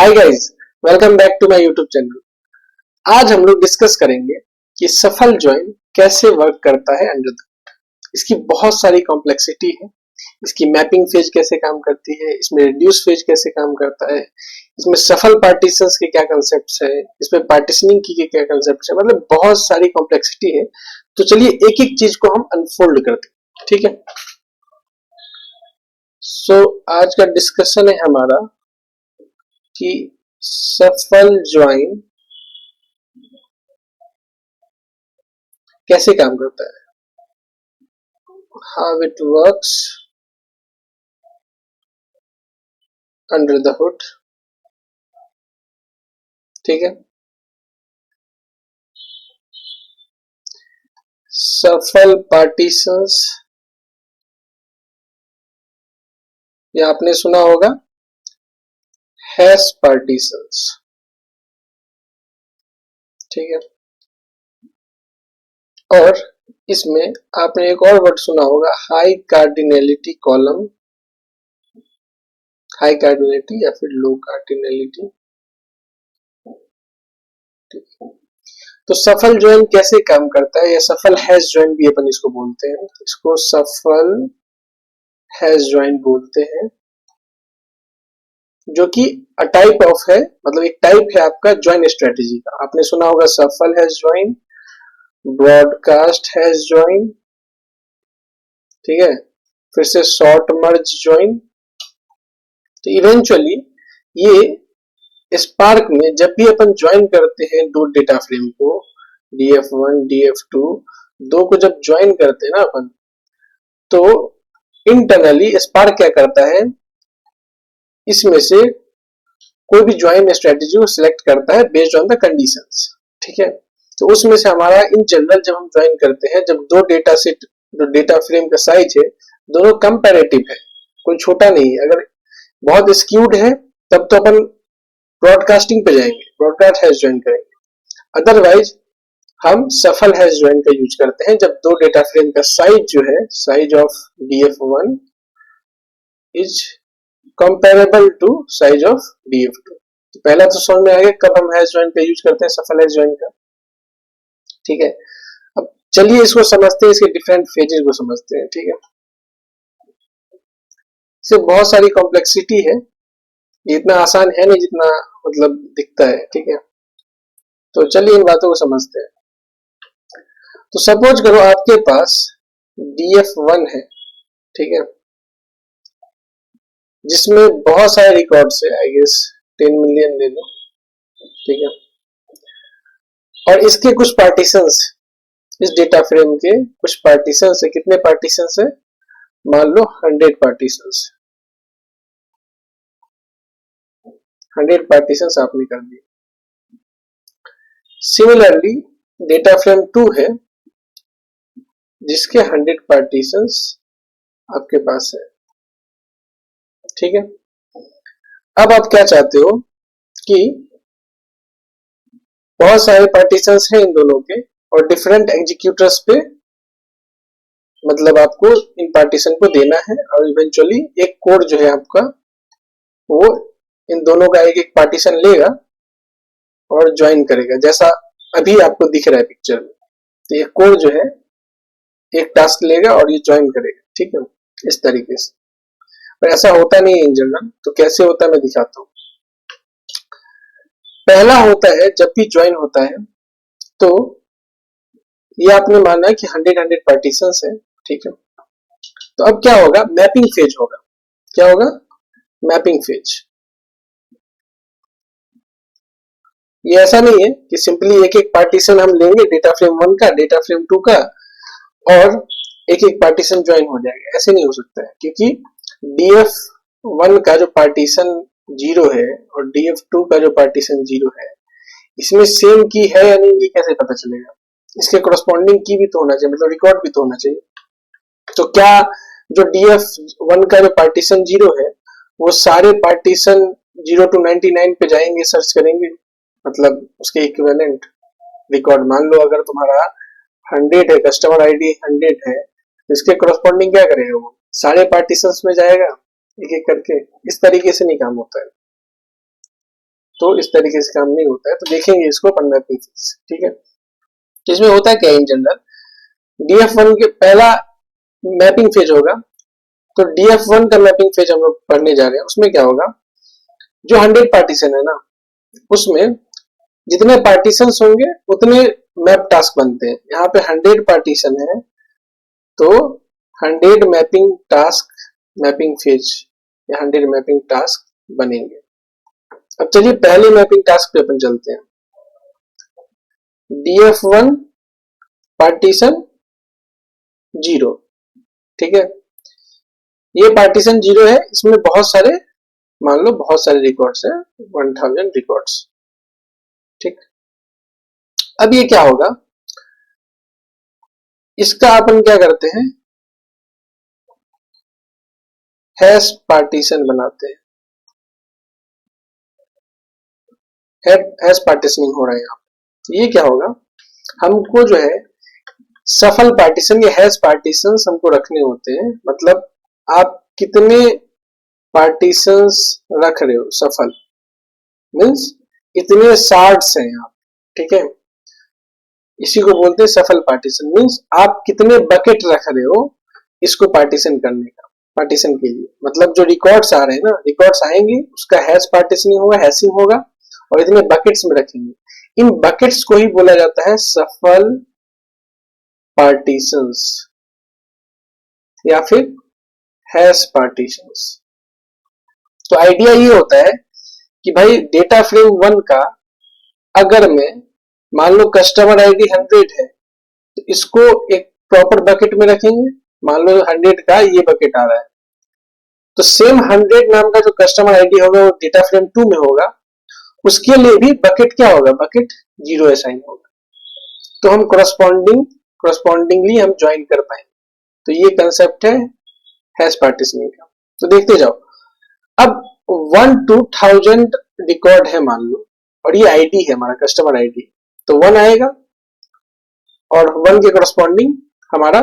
Hi guys, welcome back to my YouTube channel. आज हम लोग डिस्कस करेंगे कि सफल ज्वाइन कैसे वर्क करता है अंडर द हुड। इसकी बहुत सारी कॉम्प्लेक्सिटी है। इसकी मैपिंग फेज कैसे काम करती है, इसमें रिड्यूस फेज कैसे काम करता है, इसमें सफल पार्टीशंस के क्या कंसेप्ट्स है, इसमें पार्टीशनिंग की क्या कंसेप्ट्स है, मतलब बहुत सारी कॉम्प्लेक्सिटी है। तो चलिए एक एक चीज को हम अनफोल्ड करते हैं, ठीक है। सो आज का डिस्कशन है हमारा कि सफल ज्वाइन कैसे काम करता है, how it works under the hood, ठीक है। सफल पार्टीशंस, या आपने सुना होगा हैश पार्टीशंस, ठीक है। और इसमें आपने एक और वर्ड सुना होगा high cardinality column, high cardinality या फिर लो कार्डिनैलिटी। तो सफल ज्वाइन कैसे काम करता है, या सफल हैश ज्वाइन भी अपन इसको बोलते हैं, इसको सफल हैश ज्वाइन बोलते हैं, जो कि अ टाइप ऑफ है, मतलब एक टाइप है आपका ज्वाइन स्ट्रेटेजी का। आपने सुना होगा सफल hash join, broadcast hash join, ठीक है, फिर से शॉर्ट मर्ज ज्वाइन। तो इवेंचुअली ये स्पार्क में जब भी अपन ज्वाइन करते हैं दो डेटा फ्रेम को, df1 df2, दो को जब ज्वाइन करते हैं ना अपन, तो इंटरनली स्पार्क क्या करता है, इसमें से कोई भी ज्वाइन स्ट्रेटेजी को सिलेक्ट करता है बेस्ड ऑन द कंडीशंस, ठीक है। तो उसमें से हमारा इन जनरल जब हम ज्वाइन करते हैं, जब दो डेटा सेट, जो डेटा फ्रेम का साइज है दोनों कंपैरेटिव है, कोई छोटा नहीं है, अगर बहुत स्क्यूड है तब तो अपन ब्रॉडकास्टिंग पे जाएंगे, ब्रॉडकास्ट हैश ज्वाइन करेंगे। अदरवाइज हम सफल हैश ज्वाइन का यूज करते हैं जब दो डेटा फ्रेम का साइज जो है, size of df1 is comparable to size of df2। तो पहला तो समझ में आ गया कब हम हैश ज्वाइन का यूज करते हैं, सफल हैश ज्वाइन का, ठीक है। अब चलिए इसको समझते हैं, इसके डिफरेंट फेजेस को समझते हैं, ठीक है। इससे बहुत सारी कॉम्प्लेक्सिटी है, ये इतना आसान है नहीं जितना मतलब दिखता है, ठीक है। तो चलिए इन बातों को समझते हैं। तो सपोज करो आपके पास df1 है, ठीक है, जिसमें बहुत सारे रिकॉर्ड्स है, आई गेस 10 मिलियन ले लो, ठीक है। और इसके कुछ पार्टीशंस, इस डेटा फ्रेम के कुछ पार्टीशंस है। कितने पार्टीशंस है, मान लो 100 पार्टीशंस, 100 पार्टीशंस आपने कर दिए। सिमिलरली डेटा फ्रेम 2 है जिसके 100 पार्टीशंस आपके पास है, ठीक है। अब आप क्या चाहते हो कि बहुत सारे पार्टीशंस हैं इन दोनों के, और डिफरेंट एग्जीक्यूटर्स पे मतलब आपको इन पार्टीशन को देना है, और इवेंचुअली एक कोड जो है आपका वो इन दोनों का एक एक पार्टीशन लेगा और ज्वाइन करेगा, जैसा अभी आपको दिख रहा है पिक्चर में। तो ये कोड जो है एक टास्क लेगा और ये ज्वाइन करेगा, ठीक है, इस तरीके से। पर ऐसा होता नहीं है इन जनरल, तो कैसे होता है मैं दिखाता हूँ। पहला होता है जब भी ज्वाइन होता है तो ये आपने माना है कि 100 पार्टीशंस है, ठीक है। तो अब क्या होगा, मैपिंग फेज होगा। क्या होगा, मैपिंग फेज। ये ऐसा नहीं है कि सिंपली एक एक पार्टीशन हम लेंगे डेटा फ्रेम 1 का, डेटा फ्रेम 2 का, और एक एक पार्टीशन ज्वाइन हो जाएगा, ऐसे नहीं हो सकता है, क्योंकि df1 का जो पार्टीशन 0 है और df2 का जो पार्टीशन 0 है, इसमें सेम की है या नहीं ये कैसे पता चलेगा। इसके कोरस्पॉन्डिंग की भी तो होना चाहिए, मतलब रिकॉर्ड भी तो होना चाहिए। तो क्या जो df1 का जो पार्टीशन 0 है वो सारे पार्टीशन 0 to 99 पे जाएंगे, सर्च करेंगे, मतलब उसके इक्विवेलेंट रिकॉर्ड। मान लो अगर तुम्हारा 100 है, कस्टमर आईडी 100 है, तो इसके कोरस्पॉन्डिंग क्या करेगा, वो सारे पार्टीशंस में जाएगा एक एक करके। इस तरीके से नहीं काम होता है। तो इस तरीके से काम नहीं होता है। तो देखेंगे इसको अपन मैपिंग फेज, ठीक है। तो इसमें होता है क्या इन जनरल, DF1 के पहला मैपिंग फेज होगा, तो DF1 का मैपिंग फेज हम लोग पढ़ने जा रहे हैं। उसमें क्या होगा, जो 100 पार्टीशन है ना, उसमें जितने पार्टीशन होंगे उतने मैप टास्क बनते हैं। यहाँ पे 100 पार्टीशन है, तो 100 मैपिंग टास्क, मैपिंग फेज या 100 मैपिंग टास्क बनेंगे। अब चलिए पहले मैपिंग टास्क पे अपन चलते हैं। DF1 पार्टीशन 0, ठीक है। ये पार्टीशन 0 है, इसमें बहुत सारे, मान लो बहुत सारे रिकॉर्ड्स हैं, 1000 रिकॉर्ड्स, ठीक। अब ये क्या होगा, इसका अपन क्या करते हैं, हैश पार्टीशन बनाते हैं। हैश पार्टीशनिंग हो रहा है यहाँ। तो ये क्या होगा, हमको जो है सफल पार्टीशन या हैश पार्टीशन हमको रखने होते हैं। मतलब आप कितने पार्टीशंस रख रहे हो, सफल मीन्स इतने शार्ट्स हैं आप, ठीक है। इसी को बोलते हैं सफल पार्टीशन, मीन्स आप कितने बकेट रख रहे हो इसको पार्टीशन करने का, पार्टीशन के लिए। मतलब जो रिकॉर्ड्स आ रहे हैं ना, रिकॉर्ड्स आएंगे, उसका हैश पार्टीशनिंग होगा, हैशिंग होगा, और इतने बकेट्स में रखेंगे। इन बकेट्स को ही बोला जाता है सफल पार्टीशंस या फिर हैश पार्टीशंस। तो आइडिया ये होता है कि भाई डेटा फ्रेम 1 का अगर मैं मान लो कस्टमर आईडी 100 है, तो इसको एक प्रॉपर बकेट में रखेंगे। मान लो 100 का ये बकेट आ रहा है, तो सेम 100 नाम का जो कस्टमर आईडी होगा वो डेटा फ्रेम 2 में होगा, उसके लिए भी बकेट क्या होगा, बकेट 0 असाइन होगा। तो हम करस्पॉन्डिंगली हम ज्वाइन कर पाएंगे। तो ये कंसेप्ट है हैश पार्टीशनिंग का। तो देखते जाओ। अब 1 to 1000 रिकॉर्ड है मान लो, और ये आईडी है हमारा कस्टमर आईडी, तो 1 आएगा और 1 के करस्पॉन्डिंग हमारा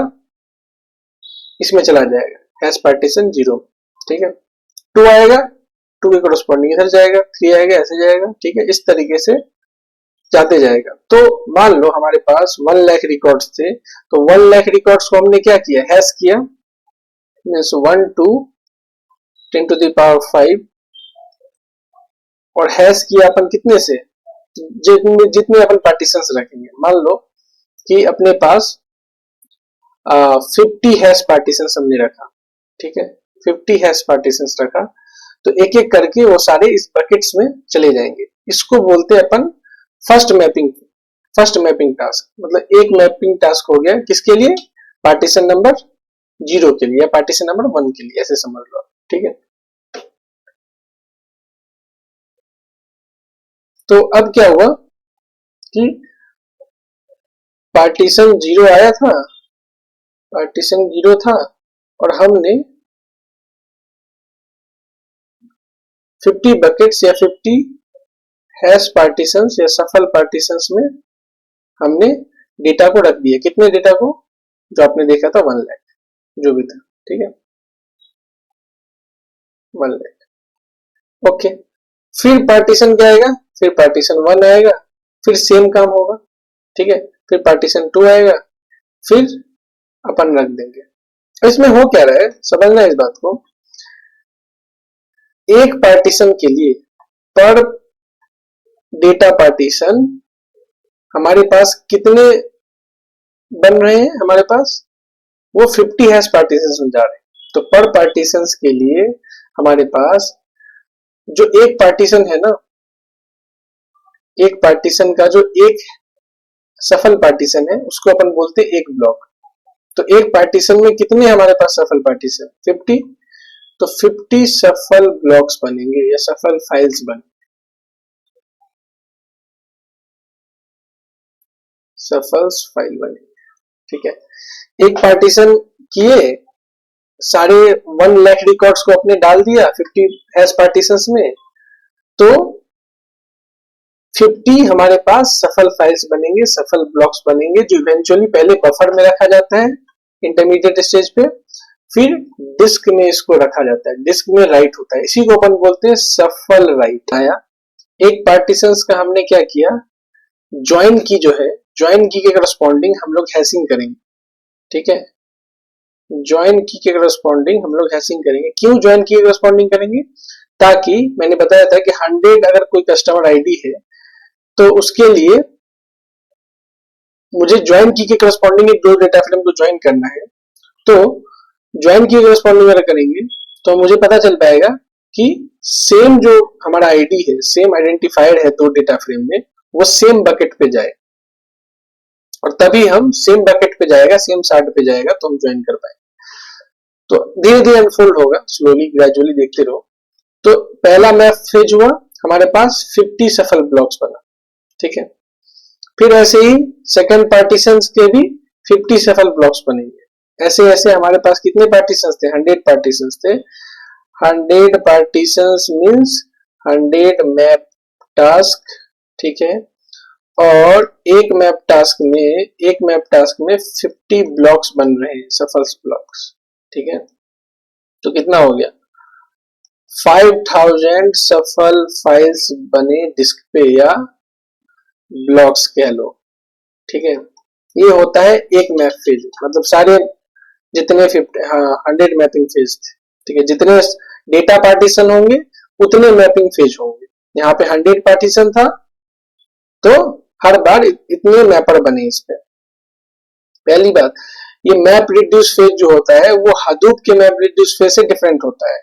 इसमें चला जाएगा, हैश पार्टीशन 0, ठीक है। 2 आएगा, 2 के करस्पॉन्डिंग इधर जाएगा, 3 आएगा, ऐसे जाएगा, ठीक है। इस तरीके से जाते जाएगा। तो मान लो हमारे पास 1 लाख रिकॉर्ड्स थे, तो 1 लाख रिकॉर्ड्स को हमने क्या किया, हैश किया, means 1 to 10 to the power 5, और हैश किया अपन कितने से, जितने अपन पार्टीशंस रखेंगे। मान लो कि अपने पास 50 हैश पार्टीशंस हमने रखा, ठीक है, 50 हैश पार्टीशंस रखा, तो एक एक करके वो सारे इस बकेट्स में चले जाएंगे। इसको बोलते हैं अपन फर्स्ट मैपिंग टास्क। मतलब एक मैपिंग टास्क हो गया किसके लिए, पार्टीशन नंबर 0 के लिए या पार्टीशन नंबर 1 के लिए, ऐसे समझ लो, ठीक है। तो अब क्या हुआ कि पार्टीशन 0 आया था, पार्टीशन 0 था, और हमने 50 बकेट्स या 50 हैश पार्टीशंस या सफल पार्टीशंस में हमने डेटा को रख दिया। कितने डेटा को, जो आपने देखा था 1 लाख, जो भी था, ठीक है, 1 लाख, ओके। फिर पार्टीशन क्या आएगा, फिर पार्टीशन 1 आएगा, फिर सेम काम होगा, ठीक है। फिर पार्टीशन 2 आएगा, फिर अपन रख देंगे। इसमें हो क्या रहा है, समझना इस बात को। एक पार्टीशन के लिए पर डेटा पार्टीशन हमारे पास कितने बन रहे हैं, हमारे पास वो 50 हैश पार्टीशन जा रहे हैं। तो पर पार्टीशन के लिए हमारे पास जो एक पार्टीशन है ना, एक पार्टीशन का जो एक सफल पार्टीशन है, उसको अपन बोलते हैं एक ब्लॉक। तो एक पार्टीशन में कितने हमारे पास सफल पार्टीशन, 50, तो 50 सफल ब्लॉक्स बनेंगे या सफल फाइल्स बनेंगे, सफल फाइल बनेंगे, ठीक है। एक पार्टीशन किए, सारे 1 लाख रिकॉर्ड्स को अपने डाल दिया 50 हैश पार्टीशंस में, तो 50 हमारे पास सफल फाइल्स बनेंगे, सफल ब्लॉक्स बनेंगे, जो इवेंचुअली पहले बफर में रखा जाता है इंटरमीडिएट स्टेज पे, फिर डिस्क में इसको रखा जाता है, डिस्क में राइट होता है। इसी को अपन बोलते हैं सफल राइट। आया एक पार्टीशंस का हमने क्या किया, ज्वाइन की जो है, ज्वाइन की के करस्पॉन्डिंग हम लोग हैशिंग करेंगे, ठीक है। ज्वाइन की के करस्पॉन्डिंग हम लोग हैशिंग करेंगे। क्यों ज्वाइन की के करस्पॉन्डिंग करेंगे? ताकि मैंने बताया था कि 100 अगर कोई कस्टमर आईडी है तो उसके लिए मुझे ज्वाइन की के करस्पॉन्डिंग एक दो डेटा फ्रेम को ज्वाइन करना है। तो ज्वाइन की करस्पॉन्डिंग अगर करेंगे तो मुझे पता चल पाएगा कि सेम जो हमारा आईडी है, सेम आइडेंटिफाइड है दो डेटा फ्रेम में, वो सेम बकेट पे जाए, और तभी हम सेम बकेट पे जाएगा, सेम सार्ट पे जाएगा तो हम ज्वाइन कर पाएंगे। तो धीरे धीरे अनफोल्ड होगा, स्लोली ग्रेजुअली देखते रहो। तो पहला मैप फेज हुआ, हमारे पास 50 सफल ब्लॉक्स बना, ठीक है। फिर ऐसे ही सेकंड पार्टीशंस के भी 50 सफल ब्लॉक्स बनेंगे। ऐसे ऐसे हमारे पास कितने पार्टीशंस थे? 100 पार्टीशंस थे। 100 पार्टीशंस मींस 100 मैप टास्क, ठीक है। और एक मैप टास्क में 50 ब्लॉक्स बन रहे हैं, सफल ब्लॉक्स, ठीक है। तो कितना हो गया? 5000 सफल फाइल्स बने डिस्क पे, या ब्लॉक्स कह लो, ठीक है। ये होता है एक मैप फेज, मतलब सारे जितने 100 मैपिंग फेज थे, ठीक है, जितने डेटा पार्टीशन होंगे उतने मैपिंग फेज होंगे। यहाँ पे 100 पार्टीशन था तो हर बार इतने मैपर बने इस पे। पहली बात, ये मैप रिड्यूस फेज जो होता है वो हडूप के मैप रिड्यूस फेज से डिफरेंट होता है।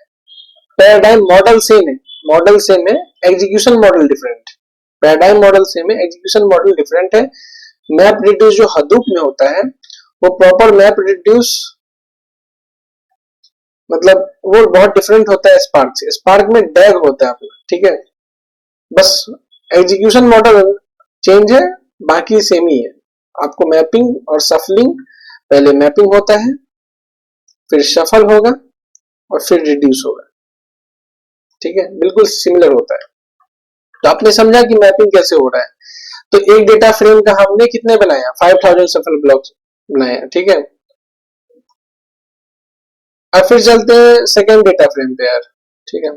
पैराडाइम मॉडल सेम है, मॉडल सेम है, एग्जीक्यूशन मॉडल डिफरेंट है। पैराडाइम मॉडल सेम है, एग्जीक्यूशन मॉडल डिफरेंट है। मैप रिड्यूस जो हडूप में होता है वो प्रॉपर मैप रिड्यूस, मतलब वो बहुत डिफरेंट होता है स्पार्क से। स्पार्क में डैग होता है अपना, ठीक है। बस एग्जीक्यूशन मॉडल चेंज है, बाकी सेम ही है। आपको मैपिंग और सफलिंग, पहले मैपिंग होता है, फिर शफल होगा और फिर रिड्यूस होगा, ठीक है। बिल्कुल सिमिलर होता है। तो आपने समझा कि मैपिंग कैसे हो रहा है। तो एक डेटा फ्रेम का हमने कितने बनाया? 5000 सफल ब्लॉक्स बनाया, ठीक है। अब फिर चलते हैं सेकेंड डेटा फ्रेम पे यार, ठीक है।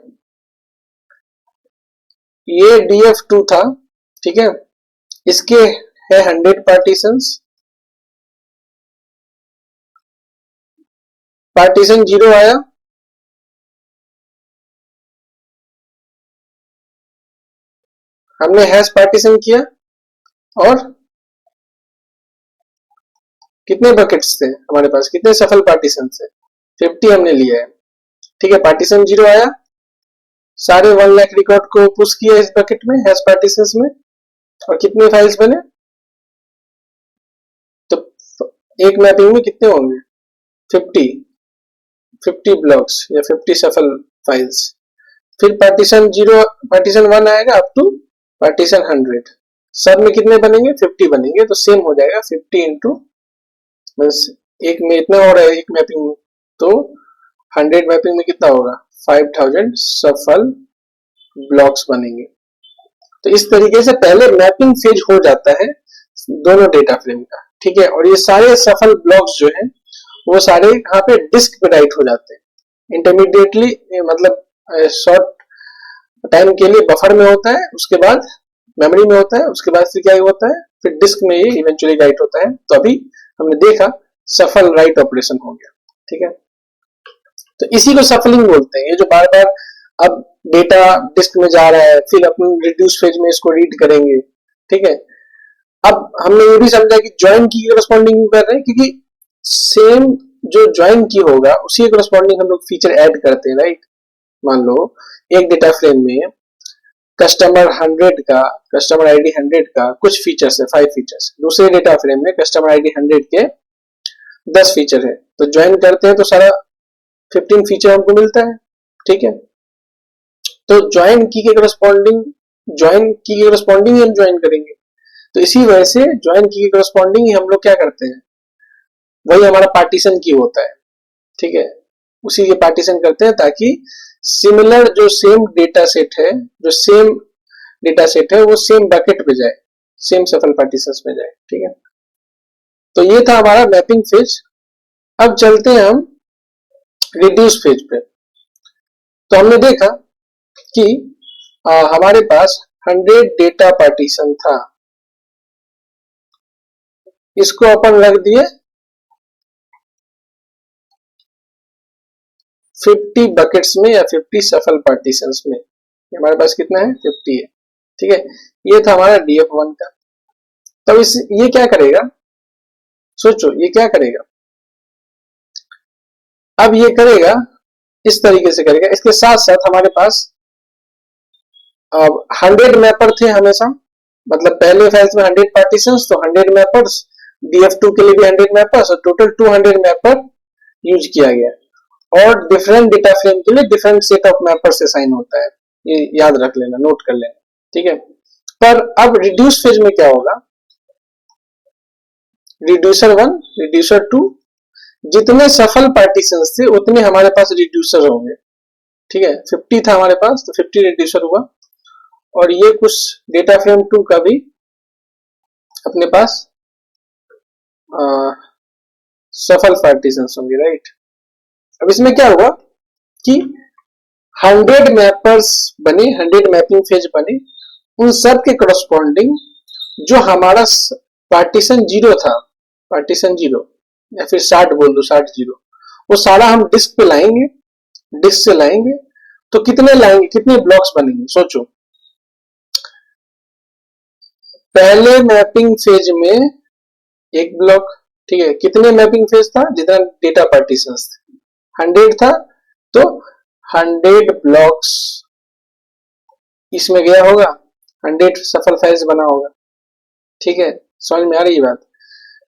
ये DF2 था, ठीक है। इसके है 100 पार्टीशंस। पार्टीशन 0 आया, हमने हैश पार्टीशन किया, और कितने बकेट्स थे हमारे पास, कितने सफल पार्टीशन थे? 50 हमने लिया है, ठीक है। पार्टीशन 0 आया, सारे 1 लाख रिकॉर्ड को पुश किया इस बकेट में, हैश पार्टीशंस में, और कितने फाइल्स बने? तो एक मैपिंग में कितने होंगे? 50 ब्लॉक्स या 50 सफल फाइल्स। फिर पार्टीशन 0, पार्टीशन 1 आएगा अप टू पार्टीशन 100। सब में कितने बनेंगे? 50 बनेंगे। तो सेम हो जाएगा 50 इंटू, एक में इतना हो रहा है एक मैपिंग में, तो 100 मैपिंग में कितना होगा? 5000 सफल ब्लॉक्स बनेंगे। तो इस तरीके से पहले मैपिंग फेज हो जाता है दोनों डेटा फ्रेम का, ठीक है। और ये सारे सफल ब्लॉक्स जो है वो सारे यहाँ पे डिस्क पे राइट हो जाते हैं इंटरमीडिएटली, मतलब शॉर्ट टाइम के लिए बफर में होता है, उसके बाद मेमोरी में होता है, उसके बाद फिर क्या होता है, फिर डिस्क में ये इवेंचुअली राइट होता है। तो अभी हमने देखा सफल राइट ऑपरेशन हो गया, ठीक है। तो इसी को सफलिंग बोलते हैं। ये जो बार बार अब डेटा डिस्क में जा रहा है, फिर अपन रिड्यूस फेज में इसको रीड करेंगे, ठीक है। अब हमने ये भी समझा कि ज्वाइन की करस्पॉन्डिंग कर रहे हैं, क्योंकि सेम जो ज्वाइन की होगा उसी के करस्पॉन्डिंग हम लोग फीचर ऐड करते हैं, राइट। मान लो एक डेटा फ्रेम में कस्टमर 100 का, कस्टमर आईडी 100 का कुछ फीचर्स है, 5 फीचर्स। दूसरे डेटा फ्रेम में कस्टमर आईडी 100 के 10 फीचर है। तो ज्वाइन करते हैं तो सारा 15 फीचर हमको मिलता है, ठीक है। तो ज्वाइन की के करस्पॉन्डिंग, ज्वाइन की के करस्पॉन्डिंग हम ज्वाइन करेंगे। तो इसी वजह से ज्वाइन की के करस्पॉन्डिंग ही हम लोग क्या करते हैं, वही हमारा पार्टीशन की होता है, ठीक है। उसी के पार्टीशन करते हैं ताकि सिमिलर जो सेम डेटा सेट है, जो सेम डेटा सेट है वो सेम बकेट पे जाए, सेम सफल पार्टीशंस में जाए, ठीक है। तो ये था हमारा मैपिंग फेज। अब चलते हैं हम रिड्यूस फेज पे। तो हमने देखा कि हमारे पास 100 डेटा पार्टीशन था, इसको अपन रख दिए 50 बकेट्स में या 50 सफल पार्टीशंस में। हमारे पास कितना है 50 है, ठीक है। ये था हमारा DF1 का। तब इस ये क्या करेगा, सोचो ये क्या करेगा। अब ये करेगा इस तरीके से करेगा, इसके साथ साथ हमारे पास अब 100 मैपर थे हमेशा, मतलब पहले फाइल्स में 100 पार्टीशंस, तो 100 मैपर्स, DF2 के लिए भी 100 मैपर्स, और टोटल 200 मैपर यूज किया गया। और डिफरेंट डेटा फ्रेम के लिए different set of mappers assign होता है, ये याद रख लेना, नोट कर लेना, ठीक है। पर अब रिड्यूस फेज में क्या होगा, रिड्यूसर 1, रिड्यूसर 2, जितने सफल पार्टीशंस थे उतने हमारे पास रिड्यूसर होंगे, ठीक है। 50 था हमारे पास, तो 50 रिड्यूसर हुआ, और ये कुछ डेटा फ्रेम 2 का भी अपने पास सफल पार्टीशंस होंगे, राइट। अब इसमें क्या हुआ कि 100 मैपर्स बने, 100 मैपिंग फेज बने, उन सब के करस्पॉन्डिंग जो हमारा पार्टीशन 0 था, पार्टीशन 0 या फिर 60 बोल दो, 60 0, वो सारा हम डिस्क पे लाएंगे, डिस्क से लाएंगे। तो कितने लाएंगे, कितने ब्लॉक्स बनेंगे, सोचो। पहले मैपिंग फेज में एक ब्लॉक, ठीक है। कितने मैपिंग फेज था, जितना डेटा पार्टीशंस थे 100 था, तो 100 ब्लॉक्स इसमें गया होगा, 100 सफल फाइल्स बना होगा, ठीक है। समझ में आ रही है बात।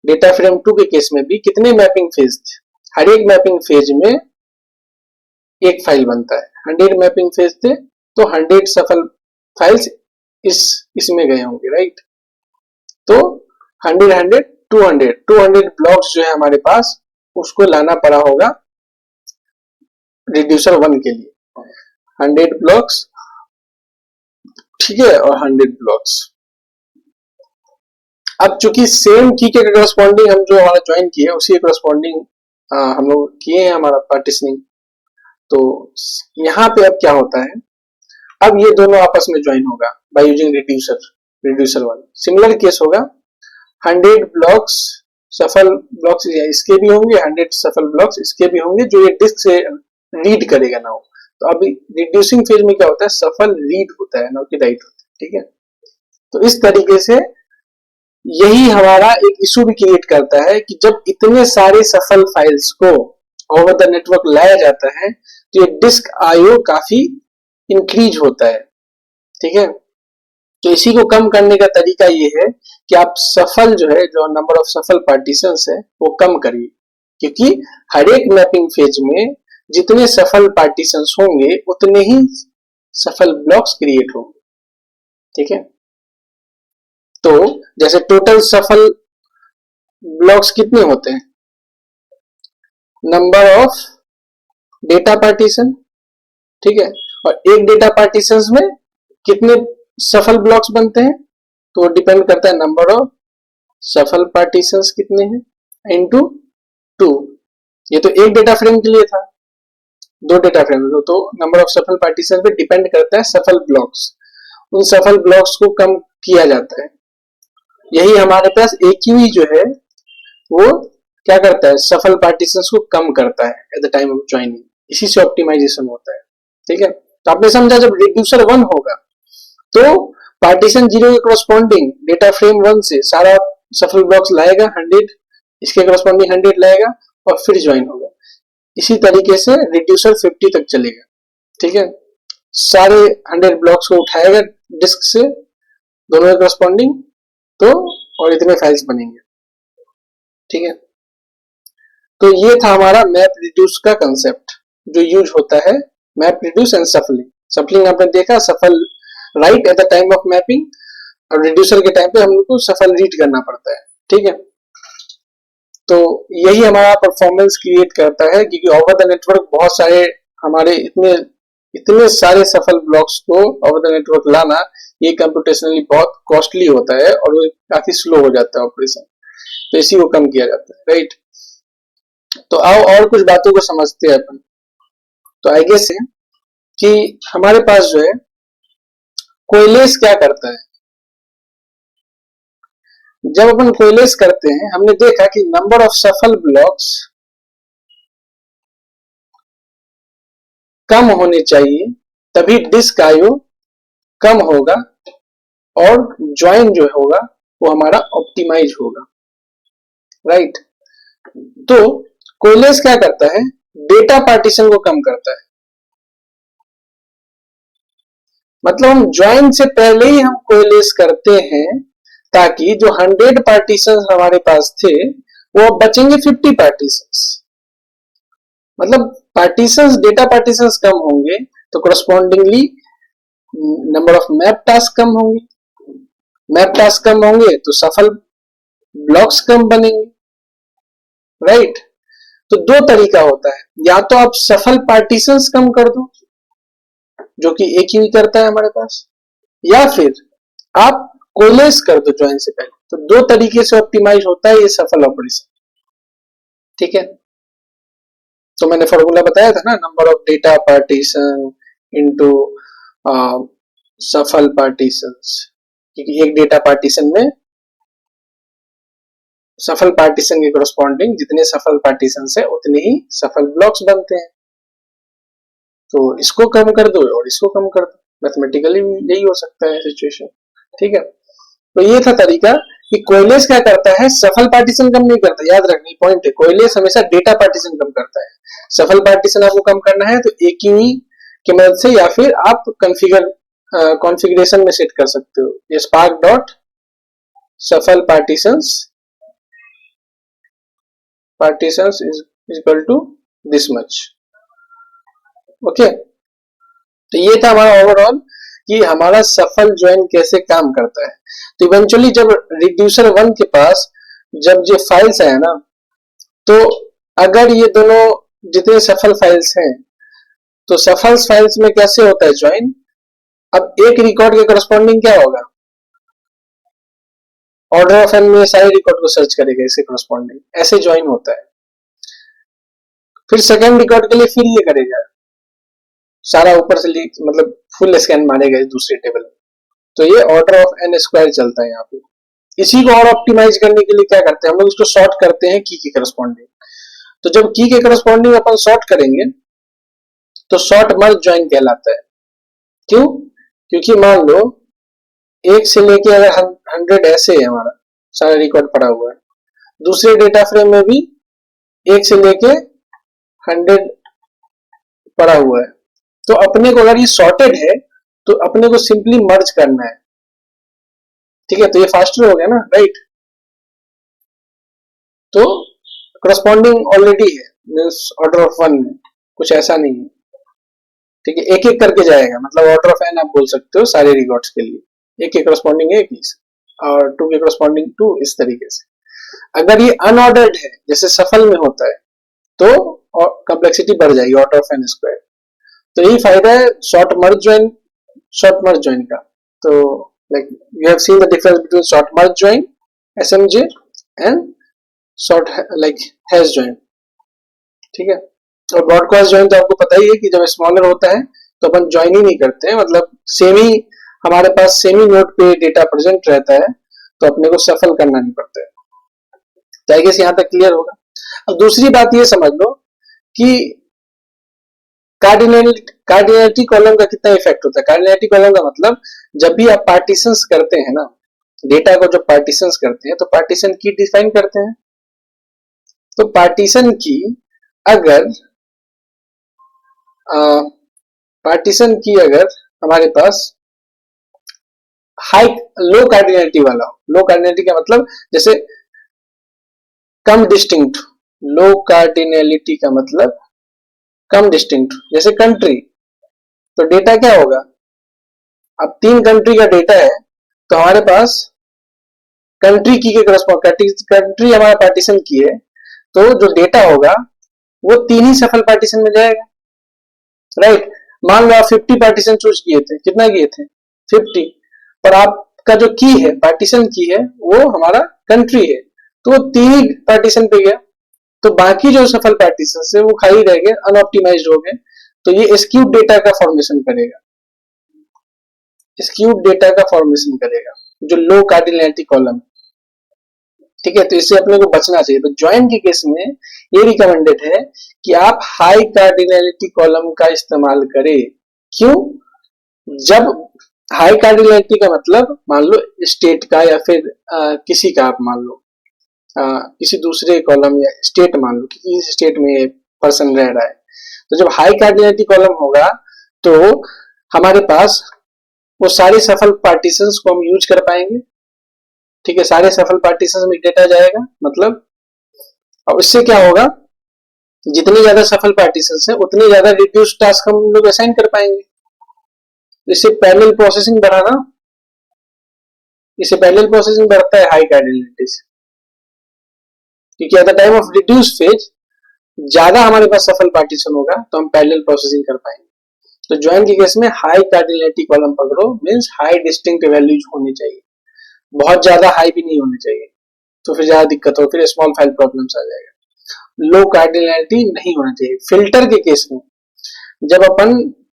डेटा फ्रेम 2 के केस में भी कितने मैपिंग फेज थे, हर एक मैपिंग फेज में एक फाइल बनता है, 100 मैपिंग फेज थे, तो 100 सफल फाइल्स इसमें गए होंगे, राइट। तो 100 100 200 ब्लॉक्स जो है हमारे पास, उसको लाना पड़ा होगा रिड्यूसर 1 के लिए, 100 ब्लॉक्स, ठीक है, और 100 ब्लॉक्स। अब चूंकि सेम की के करस्पॉन्डिंग हम जो हमारा ज्वाइन किए उसी के करस्पॉन्डिंग हम लोग किए हैं हमारा पार्टीशनिंग। तो यहाँ पे अब क्या होता है, अब ये दोनों आपस में ज्वाइन होगा by using reducer 1। Similar case होगा, 100 ब्लॉक्स सफल ब्लॉक्स इसके भी होंगे, 100 सफल ब्लॉक्स इसके भी होंगे, जो ये डिस्क से रीड करेगा ना। तो अभी रिड्यूसिंग फेज में क्या होता है, सफल रीड होता है, ना कि राइट होता है, ठीक है। तो इस तरीके से यही हमारा एक इशू भी क्रिएट करता है कि जब इतने सारे सफल फाइल्स को ओवर द नेटवर्क लाया जाता है, तो ये डिस्क आईओ काफी इंक्रीज होता है, ठीक है। तो इसी को कम करने का तरीका ये है कि आप सफल जो है, जो नंबर ऑफ सफल पार्टीशंस है, वो कम करिए, क्योंकि हर एक मैपिंग फेज में जितने सफल पार्टीशंस होंगे उतने ही सफल ब्लॉक्स क्रिएट होंगे, ठीक है। तो जैसे टोटल सफल ब्लॉक्स कितने होते हैं, नंबर ऑफ डेटा पार्टीशन, ठीक है, और एक डेटा पार्टीशंस में कितने सफल ब्लॉक्स बनते हैं, तो डिपेंड करता है नंबर ऑफ सफल पार्टीशंस कितने हैं इनटू 2। ये तो एक डेटा फ्रेम के लिए था, 2 डेटा फ्रेम, तो नंबर ऑफ सफल पार्टीशन पे डिपेंड करता है सफल ब्लॉक्स। उन सफल ब्लॉक्स को कम किया जाता है। यही हमारे पास AQE जो है वो क्या करता है, सफल पार्टीशंस को कम करता है at the time of joining, इसी से ऑप्टिमाइजेशन होता है, ठीक है। तो आपने समझा, जब रिड्यूसर 1 होगा तो पार्टीशन 0 के करस्पॉन्डिंग डेटा फ्रेम 1 से सारा सफल ब्लॉक्स लाएगा 100, इसके करस्पॉन्डिंग 100 लाएगा और फिर ज्वाइन होगा। इसी तरीके से रिड्यूसर 50 तक चलेगा, ठीक है। सारे 100 ब्लॉक्स को उठाएगा डिस्क से, दोनों के करस्पॉन्डिंग, तो और इतने फाइल्स बनेंगे, ठीक है। तो ये था हमारा मैप रिड्यूस का कंसेप्ट जो यूज होता है, मैप रिड्यूस एंड सफलिंग। सफलिंग आपने देखा, सफल right at the time of mapping, और रिड्यूसर के टाइम पे हम लोग को सफल रीड करना पड़ता है, ठीक है। तो यही हमारा परफॉर्मेंस क्रिएट करता है, क्योंकि ओवर द नेटवर्क बहुत सारे हमारे इतने सारे सफल ब्लॉक्स को ओवर द नेटवर्क लाना, ये कंप्यूटेशनली बहुत कॉस्टली होता है और वो काफी स्लो हो जाता है ऑपरेशन, तो इसी को कम किया जाता है, राइट। तो आओ और कुछ बातों को समझते हैं अपन। तो आई गेस है कि हमारे पास जो है कोइलेस क्या करता है? जब अपन कोइलेस करते हैं हमने देखा कि नंबर ऑफ सफल ब्लॉक्स कम होने चाहिए, तभी डिस्क आईओ कम होगा और ज्वाइन जो होगा वो हमारा ऑप्टिमाइज होगा, राइट। तो कोइलेस क्या करता है? डेटा पार्टीशन को कम करता है। मतलब हम ज्वाइन से पहले ही हम कोइलेस करते हैं ताकि जो 100 पार्टीशन हमारे पास थे वो अब बचेंगे 50 पार्टीशंस। मतलब पार्टीशंस, डेटा पार्टीशंस कम होंगे तो correspondingly number of map task कम होंगे, मैप टास्क कम होंगे तो सफल ब्लॉक्स कम बनेंगे, राइट। तो दो तरीका होता है, या तो आप सफल पार्टीशंस कम कर दो जो कि एक ही करता है हमारे पास, या फिर आप कोलेस कर दो ज्वाइन से पहले। तो दो तरीके से ऑप्टिमाइज होता है ये सफल ऑपरेशन, ठीक है। तो मैंने फॉर्मूला बताया था ना, number of data partition into सफल पार्टीशंस, क्योंकि एक डेटा पार्टीशन में सफल पार्टीशन के कोरस्पॉन्डिंग जितने सफल पार्टीशन है उतने ही सफल ब्लॉक्स बनते हैं। तो इसको कम कर दो और इसको कम कर दो, मैथमेटिकली यही हो सकता है सिचुएशन, ठीक है। तो ये था तरीका कि कोइलेस क्या करता है, सफल पार्टीशन कम नहीं करता। याद रखने पॉइंट है, कोइलेस हमेशा डेटा पार्टीशन कम करता है। सफल पार्टीशन आपको कम करना है तो AQE की मदद से, या फिर आप कॉन्फ़िगरेशन में सेट कर सकते हो, ये स्पार्क डॉट सफल partitions is equal to this much, okay. तो ये था हमारा ओवरऑल कि हमारा सफल ज्वाइन कैसे काम करता है। तो इवेंचुअली जब रिड्यूसर 1 के पास जब ये फाइल्स आया ना, तो अगर ये दोनों जितने सफल फाइल्स हैं तो सफल फाइल्स में कैसे होता है ज्वाइन, अब एक रिकॉर्ड के करस्पॉन्डिंग क्या होगा, ऑर्डर ऑफ एन में सारे रिकॉर्ड को सर्च करेगा इसके करस्पॉन्डिंग, ऐसे ज्वाइन होता है। फिर सेकेंड रिकॉर्ड के लिए फिर ये करेगा, सारा ऊपर से मतलब फुल स्कैन मारेगा इस दूसरे टेबल में। तो ये ऑर्डर ऑफ एन स्क्वायर चलता है यहाँ पे। इसी को और ऑप्टिमाइज करने के लिए क्या करते हैं हम लोग, इसको सॉर्ट करते हैं की के करस्पॉन्डिंग। तो जब की के करस्पॉन्डिंग अपन सॉर्ट करेंगे तो सॉर्ट मर्ज ज्वाइन कहलाता है। क्यों? क्योंकि मान लो एक से लेके अगर 100 ऐसे है, हमारा सारा रिकॉर्ड पड़ा हुआ है, दूसरे डेटा फ्रेम में भी एक से लेके 100 पड़ा हुआ है, तो अपने को अगर ये सॉर्टेड है तो अपने को सिंपली मर्ज करना है, ठीक है। तो ये फास्टर हो गया ना, राइट। तो करस्पॉन्डिंग ऑलरेडी है, मींस ऑर्डर ऑफ 1 में कुछ ऐसा नहीं है, ठीक है। एक एक करके जाएगा, मतलब ऑर्डर ऑफ एन आप बोल सकते हो सारे रिकॉर्ड्स के लिए, एक के करस्पॉन्डिंग एक और 2 के करस्पॉन्डिंग 2, इस तरीके से। अगर ये अनऑर्डर्ड है जैसे सफल में होता है तो कॉम्प्लेक्सिटी बढ़ जाएगी, ऑर्डर ऑफ एन स्क्वायर। तो यही फायदा है शॉर्ट मर्ज ज्वाइन का। तो like you have seen the difference between short merge join SMJ and short like hash join, ठीक है। और ब्रॉडकास्ट ज्वाइन तो आपको पता ही है कि जब स्मॉलर होता है तो अपन ज्वाइन ही नहीं करते हैं, मतलब सेम ही हमारे पास सेम ही नोड पे डेटा प्रेजेंट रहता है, तो अपने को सफल करना नहीं पड़ता है। तो आई गेस यहाँ तक क्लियर होगा। अब दूसरी बात ये समझ लो कि कार्डिनैलिटी कॉलम का कितना इफेक्ट होता है। कार्डिनैलिटी कॉलम का मतलब जब भी आप पार्टीशंस करते हैं ना, डेटा को जब पार्टीशंस करते हैं तो पार्टीशन की डिफाइन करते हैं। तो पार्टीशन की अगर हमारे पास हाई लो कार्डिनैलिटी वाला हो, लो कार्डिनैलिटी का मतलब जैसे कम डिस्टिंक्ट, लो कार्डिनैलिटी का मतलब कम डिस्टिंक्ट, जैसे कंट्री, तो डेटा क्या होगा, अब 3 कंट्री का डेटा है तो हमारे पास कंट्री की के कंट्री हमारा पार्टीशन की है, तो जो डेटा होगा वो 3 ही सफल पार्टीशन में जाएगा, राइट। मान लो आप 50 पार्टीशन चूज किए थे, कितना किए थे 50, पर आपका जो की है, पार्टीशन की है, वो हमारा कंट्री है, तो वो 3 ही पार्टीशन पे गया, तो बाकी जो सफल पार्टीशन है वो खाली रह गए, अनऑप्टिमाइज्ड हो गए। तो ये स्क्यूड डेटा का फॉर्मेशन करेगा, स्क्यूड डेटा का फॉर्मेशन करेगा, जो लो कार्डिनैलिटी कॉलम, ठीक है। तो इससे अपने को बचना चाहिए। तो ज्वाइन के केस में ये रिकमेंडेड है कि आप हाई कार्डिनैलिटी कॉलम का इस्तेमाल करें। क्यों? जब हाई कार्डिनैलिटी का मतलब मान लो स्टेट का या फिर किसी का, आप मान लो किसी दूसरे कॉलम या स्टेट मान लो कि इस स्टेट में पर्सन रह रहा है, तो जब हाई कार्डिनैलिटी कॉलम होगा तो हमारे पास वो सारे सफल पार्टीशंस को हम यूज कर पाएंगे, ठीक है। सारे सफल पार्टीशंस में डेटा जाएगा, मतलब अब इससे क्या होगा, जितनी ज्यादा सफल पार्टीशंस है उतनी ज्यादा रिड्यूस टास्क हम लोग असाइन कर पाएंगे। इससे पैरेलल प्रोसेसिंग बढ़ाना, इससे पैरेलल प्रोसेसिंग बढ़ता है हाई कार्डिनैलिटी से, क्योंकि at the time of reduce phase ज्यादा हमारे पास सफल पार्टीशन होगा तो हम पैरेलल प्रोसेसिंग कर पाएंगे। तो ज्वाइन के केस में हाई कार्डिनैलिटी कॉलम पकड़ो, मींस हाई डिस्टिंक्ट वैल्यूज होनी चाहिए, बहुत ज्यादा हाई भी नहीं होनी चाहिए, तो फिर ज्यादा दिक्कत हो, फिर स्मॉल फाइल प्रॉब्लम्स आ जाएगा। लो कार्डिनैलिटी नहीं होना चाहिए। फिल्टर के केस में जब अपन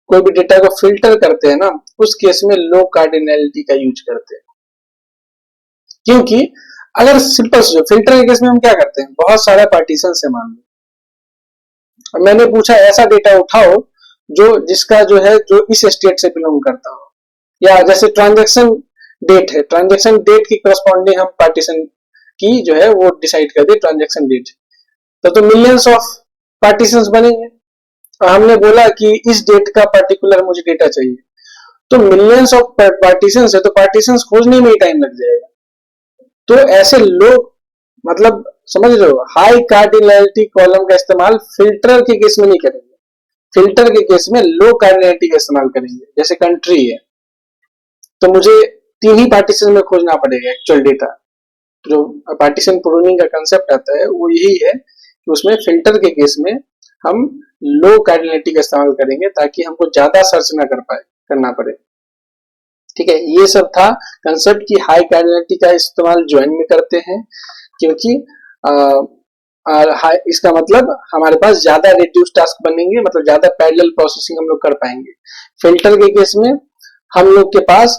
कोई भी डेटा को फिल्टर करते हैं ना, उस केस में लो कार्डिनैलिटी का यूज करते हैं, क्योंकि अगर सिंपल से फिल्टर के केस में हम क्या करते हैं, बहुत सारा पार्टीशन से मान लो मैंने पूछा ऐसा डेटा उठाओ जो जिसका जो है जो इस स्टेट से बिलोंग करता हो, या जैसे ट्रांजैक्शन डेट है, ट्रांजैक्शन डेट की करस्पॉन्डिंग हम पार्टीशन की जो है वो डिसाइड कर दे ट्रांजैक्शन डेट, तो मिलियंस ऑफ पार्टीशंस बनेंगे। और हमने बोला कि इस डेट का पर्टिकुलर मुझे डेटा चाहिए, तो मिलियंस ऑफ पार्टीशंस है, तो पार्टीशंस खोजने में ही टाइम लग जाएगा। तो ऐसे लोग, मतलब समझ रहे हो, हाई कार्डिनैलिटी कॉलम का इस्तेमाल फिल्टर के केस में नहीं करेंगे। फिल्टर के केस में लो कार्डिनैलिटी का इस्तेमाल करेंगे। जैसे कंट्री है तो मुझे 3 ही पार्टीशन में खोजना पड़ेगा एक्चुअल डेटा। जो पार्टीशन प्रूनिंग का कंसेप्ट आता है वो यही है कि उसमें फिल्टर के केस में हम लो कार्डिनैलिटी का इस्तेमाल करेंगे ताकि हमको ज्यादा सर्च ना करना पड़े, ठीक है। ये सब था कंसेप्ट की हाई कार्डिनैलिटी का इस्तेमाल ज्वाइन में करते हैं, क्योंकि इसका मतलब हमारे पास ज्यादा रिड्यूस टास्क बनेंगे, मतलब ज्यादा पैरेलल प्रोसेसिंग हम लोग कर पाएंगे। फिल्टर के केस में हम लोग के पास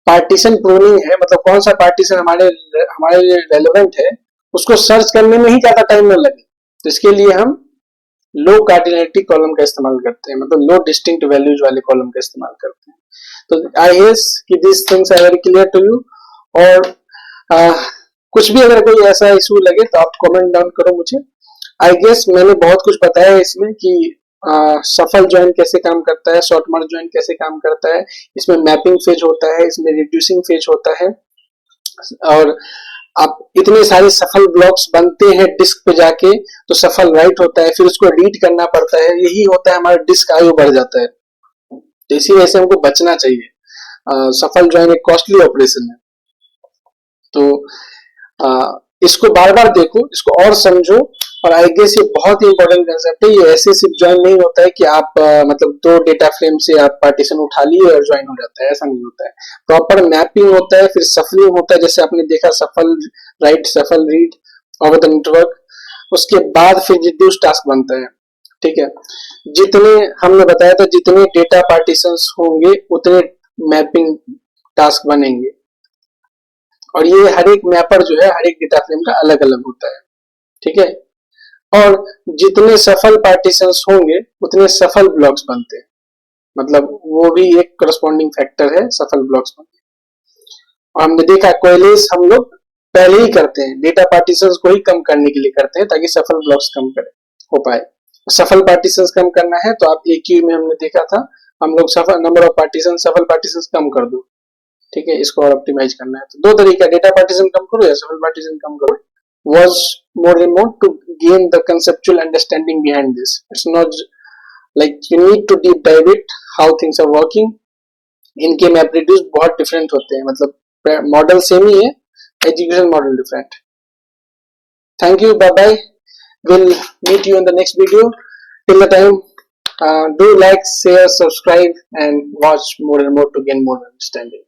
पार्टीशन प्रूनिंग है, मतलब कौन सा पार्टीशन हमारे लिए रेलेवेंट है उसको सर्च करने में ही ज्यादा टाइम न लगे, तो इसके लिए हम लो कार्डिनैलिटी कॉलम का इस्तेमाल करते हैं, मतलब लो डिस्टिंक्ट वैल्यूज वाले कॉलम का इस्तेमाल करते हैं। तो आई गेस कि this things are very clear to you. और कुछ भी अगर कोई ऐसा इशू लगे तो आप कमेंट डाउन करो मुझे। आई गेस मैंने बहुत कुछ बताया है इसमें कि सफल ज्वाइन कैसे काम करता है, शॉर्ट मर्ज ज्वाइन कैसे काम करता है, इसमें मैपिंग फेज होता है, इसमें रिड्यूसिंग फेज होता है, और आप इतने सारे सफल ब्लॉक्स बनते हैं डिस्क पे जाके तो सफल राइट होता है, फिर उसको रीड करना पड़ता है, यही होता है हमारा डिस्क आयु बढ़ जाता है। तो इसी वजह से हमको बचना चाहिए। सफल ज्वाइन एक कॉस्टली ऑपरेशन है, तो इसको बार बार देखो, इसको और समझो। और आई गेस ये बहुत ही इंपॉर्टेंट कंसेप्ट है। ये ऐसे सिर्फ ज्वाइन नहीं होता है कि आप मतलब 2 डेटा फ्रेम से आप पार्टीशन उठा लिए और ज्वाइन हो जाता है, ऐसा नहीं होता है। प्रॉपर मैपिंग होता है, फिर सफलिंग होता है, जैसे आपने देखा सफल राइट सफल रीड ओवर द नेटवर्क, उसके बाद फिर रिड्यूस टास्क बनता है, ठीक है। जितने हमने बताया था जितने डेटा पार्टीशंस होंगे उतने मैपिंग टास्क बनेंगे, और ये हर एक मैपर जो है हर एक डेटा फ्रेम का अलग अलग होता है, ठीक है। और जितने सफल पार्टीशंस होंगे उतने सफल ब्लॉक्स बनते हैं, मतलब वो भी एक करस्पॉन्डिंग फैक्टर है सफल ब्लॉक्स बनते। और हमने देखा कोएलेस हम लोग पहले ही करते हैं, डेटा पार्टीशंस को ही कम करने के लिए करते हैं ताकि सफल ब्लॉक्स कम हो पाए। सफल पार्टीशंस कम करना है तो आप AQ में हमने देखा था, हम लोग सफल नंबर ऑफ पार्टीशन सफल पार्टीशंस कम कर दो, ठीक है। इसको और ऑप्टिमाइज करना है तो 2 तरीका, डेटा पार्टीशन कम करो या सफल पार्टीशन कम करो। Was more and more to gain the conceptual understanding behind this. It's not like you need to deep dive it how things are working. इनके मैप रिड्यूस बहुत डिफरेंट होते हैं, मतलब मॉडल सेम ही है, education model different. Thank you, bye bye, we'll meet you in the next video. Till the time, do like, share, subscribe and watch more and more to gain more understanding.